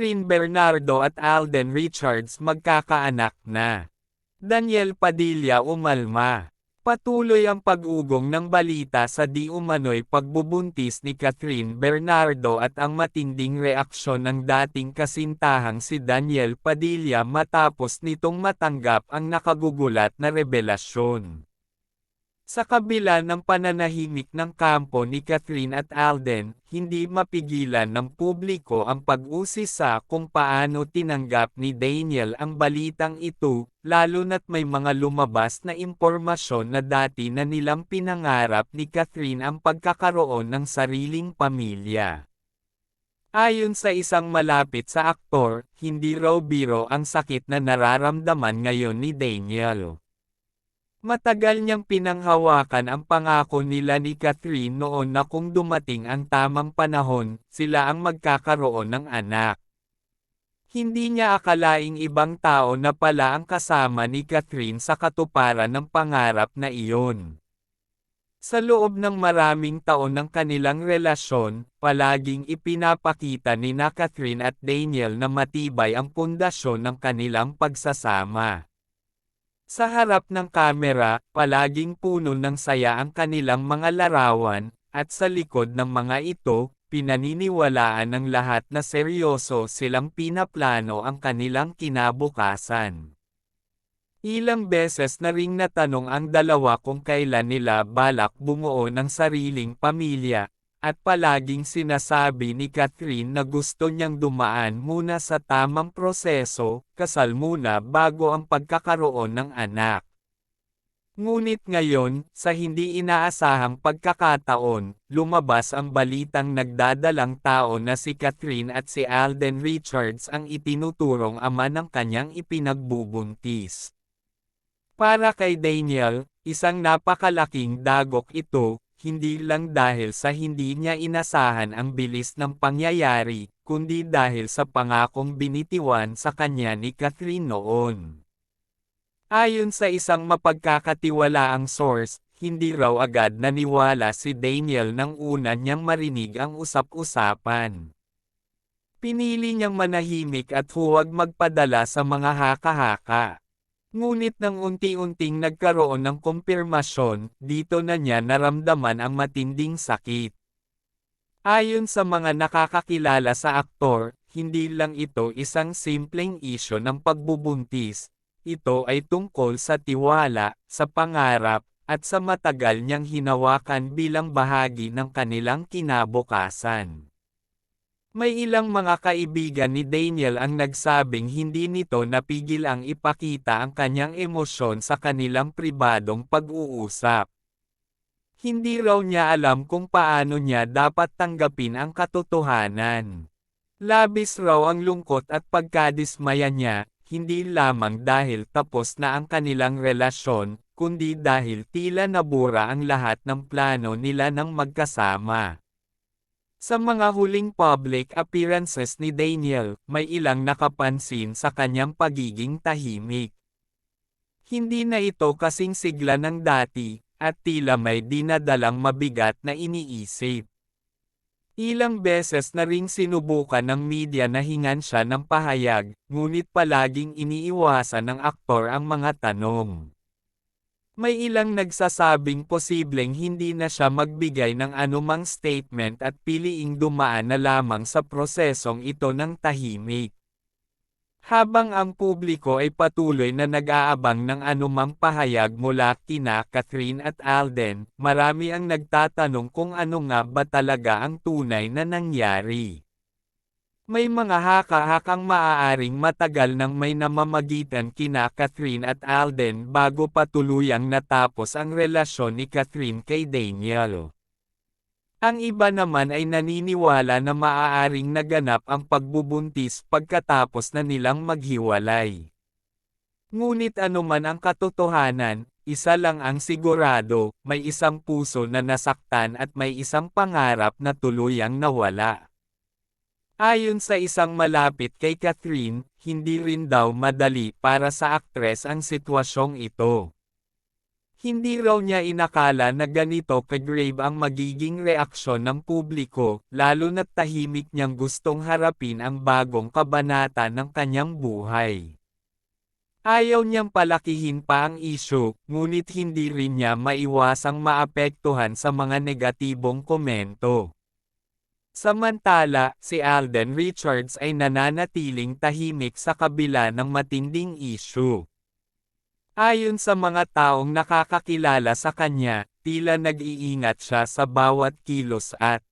Catherine Bernardo at Alden Richards magkakaanak na. Daniel Padilla umalma. Patuloy ang pag-ugong ng balita sa di umano'y pagbubuntis ni Catherine Bernardo at ang matinding reaksyon ng dating kasintahang si Daniel Padilla matapos nitong matanggap ang nakagugulat na revelasyon. Sa kabila ng pananahimik ng kampo ni Catherine at Alden, hindi mapigilan ng publiko ang pag-usisa kung paano tinanggap ni Daniel ang balitang ito, lalo na't may mga lumabas na impormasyon na dati na nilang pinangarap ni Catherine ang pagkakaroon ng sariling pamilya. Ayon sa isang malapit sa aktor, hindi raw biro ang sakit na nararamdaman ngayon ni Daniel. Matagal niyang pinanghawakan ang pangako nila ni Catherine noon na kung dumating ang tamang panahon, sila ang magkakaroon ng anak. Hindi niya akalaing ibang tao na pala ang kasama ni Catherine sa katuparan ng pangarap na iyon. Sa loob ng maraming taon ng kanilang relasyon, palaging ipinapakita ni Catherine at Daniel na matibay ang pundasyon ng kanilang pagsasama. Sa harap ng kamera, palaging puno ng saya ang kanilang mga larawan, at sa likod ng mga ito, pinaniniwalaan ng lahat na seryoso silang pinaplano ang kanilang kinabukasan. Ilang beses na ring natanong ang dalawa kung kailan nila balak bumuo ng sariling pamilya, at palaging sinasabi ni Catherine na gusto niyang dumaan muna sa tamang proseso, kasal muna bago ang pagkakaroon ng anak. Ngunit ngayon, sa hindi inaasahang pagkakataon, lumabas ang balitang nagdadalang tao na si Catherine at si Alden Richards ang itinuturong ama ng kanyang ipinagbubuntis. Para kay Daniel, isang napakalaking dagok ito, hindi lang dahil sa hindi niya inasahan ang bilis ng pangyayari, kundi dahil sa pangakong binitiwan sa kanya ni Catherine noon. Ayon sa isang mapagkakatiwalaang source, hindi raw agad naniwala si Daniel nang una niyang marinig ang usap-usapan. Pinili niyang manahimik at huwag magpadala sa mga haka-haka. Ngunit nang unti-unting nagkaroon ng kumpirmasyon, dito na niya naramdaman ang matinding sakit. Ayon sa mga nakakakilala sa aktor, hindi lang ito isang simpleng isyu ng pagbubuntis. Ito ay tungkol sa tiwala, sa pangarap, at sa matagal niyang hinawakan bilang bahagi ng kanilang kinabukasan. May ilang mga kaibigan ni Daniel ang nagsabing hindi nito napigil ang ipakita ang kanyang emosyon sa kanilang pribadong pag-uusap. Hindi raw niya alam kung paano niya dapat tanggapin ang katotohanan. Labis raw ang lungkot at pagkadismaya niya, hindi lamang dahil tapos na ang kanilang relasyon, kundi dahil tila nabura ang lahat ng plano nila ng magkasama. Sa mga huling public appearances ni Daniel, may ilang nakapansin sa kanyang pagiging tahimik. Hindi na ito kasing sigla ng dati, at tila may dinadalang mabigat na iniisip. Ilang beses na ring sinubukan ng media na hingan siya ng pahayag, ngunit palaging iniiwasan ng aktor ang mga tanong. May ilang nagsasabing posibleng hindi na siya magbigay ng anumang statement at piliing dumaan na lamang sa prosesong ito ng tahimik. Habang ang publiko ay patuloy na nag-aabang ng anumang pahayag mula kina Catherine at Alden, marami ang nagtatanong kung ano nga ba talaga ang tunay na nangyari. May mga haka-hakang maaaring matagal nang may namamagitan kina Catherine at Alden bago pa tuluyang natapos ang relasyon ni Catherine kay Daniel. Ang iba naman ay naniniwala na maaaring naganap ang pagbubuntis pagkatapos na nilang maghiwalay. Ngunit anuman ang katotohanan, isa lang ang sigurado, may isang puso na nasaktan at may isang pangarap na tuluyang nawala. Ayon sa isang malapit kay Catherine, hindi rin daw madali para sa aktres ang sitwasyong ito. Hindi raw niya inakala na ganito ka-grave ang magiging reaksyon ng publiko, lalo na't tahimik niyang gustong harapin ang bagong kabanata ng kanyang buhay. Ayaw niyang palakihin pa ang isyu, ngunit hindi rin niya maiwasang maapektuhan sa mga negatibong komento. Samantala, si Alden Richards ay nananatiling tahimik sa kabila ng matinding isyu. Ayon sa mga taong nakakakilala sa kanya, tila nag-iingat siya sa bawat kilos at